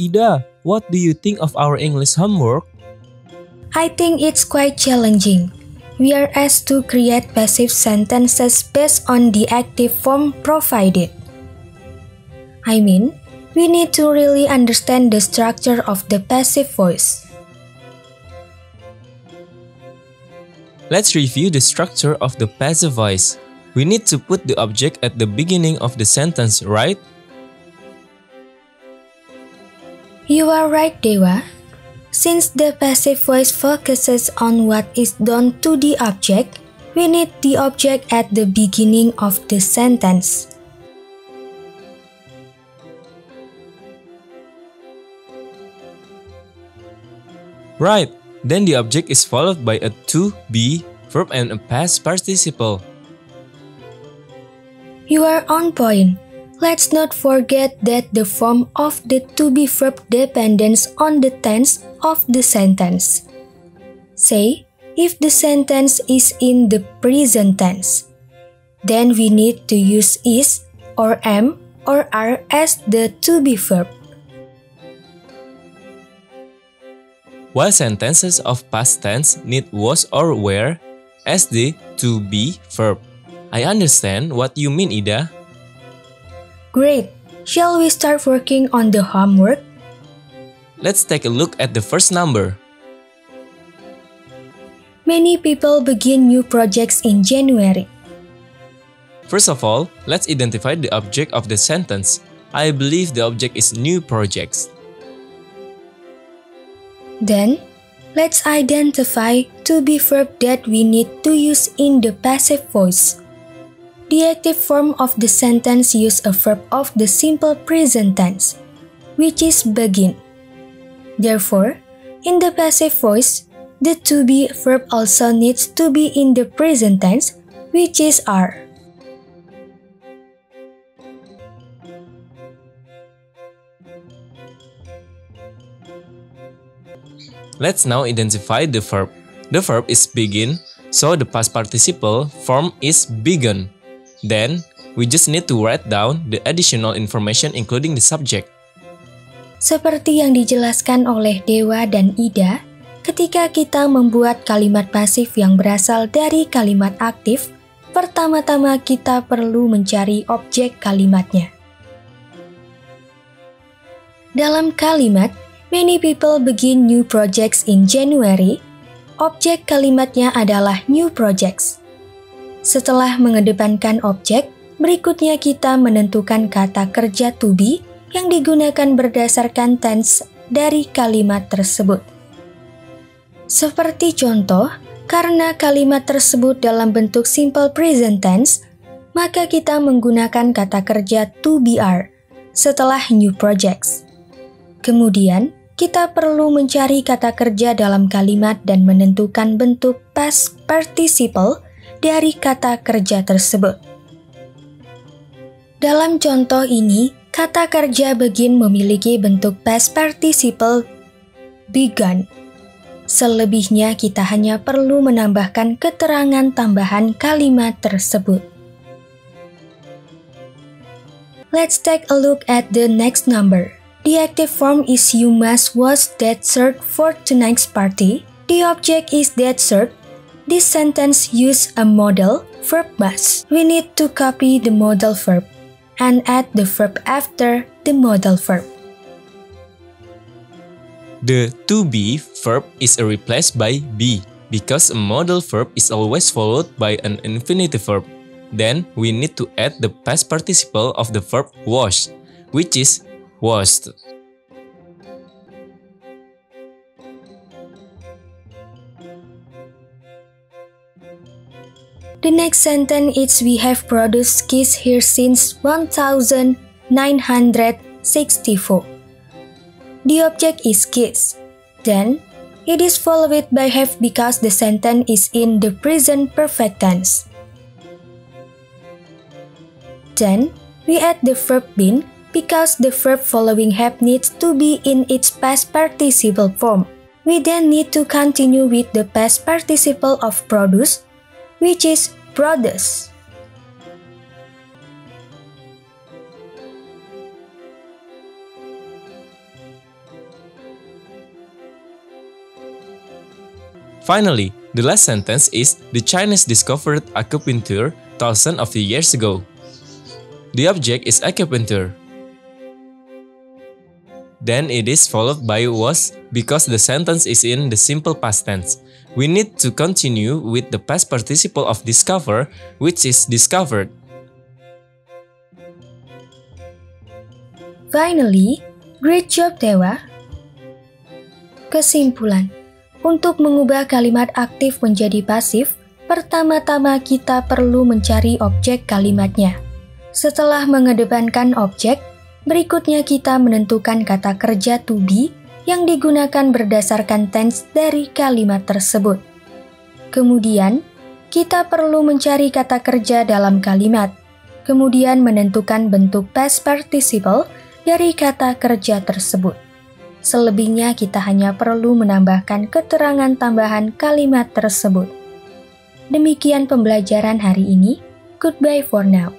Ida, what do you think of our English homework? I think it's quite challenging. We are asked to create passive sentences based on the active form provided. I mean, we need to really understand the structure of the passive voice. Let's review the structure of the passive voice. We need to put the object at the beginning of the sentence, right? You are right, Dewa. Since the passive voice focuses on what is done to the object, we need the object at the beginning of the sentence. Right, then the object is followed by a to be verb and a past participle. You are on point. Let's not forget that the form of the to be verb depends on the tense of the sentence. Say, if the sentence is in the present tense, then we need to use is or am or are as the to be verb. While sentences of past tense need was or were as the to be verb. I understand what you mean, Ida. Great! Shall we start working on the homework? Let's take a look at the first number. Many people begin new projects in January. First of all, let's identify the object of the sentence. I believe the object is new projects. Then, let's identify to be verb that we need to use in the passive voice. The active form of the sentence uses a verb of the simple present tense, which is begin. Therefore, in the passive voice, the to be verb also needs to be in the present tense, which is are. Let's now identify the verb. The verb is begin, so the past participle form is begun. Then, we just need to write down the additional information including the subject. Seperti yang dijelaskan oleh Dewa dan Ida, ketika kita membuat kalimat pasif yang berasal dari kalimat aktif, pertama-tama kita perlu mencari objek kalimatnya. Dalam kalimat, many people begin new projects in January, objek kalimatnya adalah new projects. Setelah mengedepankan objek, berikutnya kita menentukan kata kerja to be yang digunakan berdasarkan tense dari kalimat tersebut. Seperti contoh, karena kalimat tersebut dalam bentuk simple present tense, maka kita menggunakan kata kerja to be are setelah new projects. Kemudian, kita perlu mencari kata kerja dalam kalimat dan menentukan bentuk past participle dari kata kerja tersebut. Dalam contoh ini, kata kerja begin memiliki bentuk past participle begun. Selebihnya kita hanya perlu menambahkan keterangan tambahan kalimat tersebut. Let's take a look at the next number. The active form is you must was that shirt for tonight's party. The object is that shirt. This sentence use a modal verb must. We need to copy the modal verb and add the verb after the modal verb. The to be verb is replaced by be because a modal verb is always followed by an infinitive verb. Then we need to add the past participle of the verb was, which is washed. The next sentence is we have produced kids here since 1964. The object is kids. Then, it is followed by have because the sentence is in the present perfect tense. Then, we add the verb been because the verb following have needs to be in its past participle form. We then need to continue with the past participle of produce, which is produce. Finally, the last sentence is the Chinese discovered acupuncture thousands of years ago. The object is acupuncture. Then it is followed by was because the sentence is in the simple past tense. We need to continue with the past participle of discover, which is discovered. Finally, great job Dewa. Kesimpulan, untuk mengubah kalimat aktif menjadi pasif, pertama-tama kita perlu mencari objek kalimatnya. Setelah mengedepankan objek, berikutnya kita menentukan kata kerja to be yang digunakan berdasarkan tense dari kalimat tersebut. Kemudian, kita perlu mencari kata kerja dalam kalimat, kemudian menentukan bentuk past participle dari kata kerja tersebut. Selebihnya kita hanya perlu menambahkan keterangan tambahan kalimat tersebut. Demikian pembelajaran hari ini. Goodbye for now.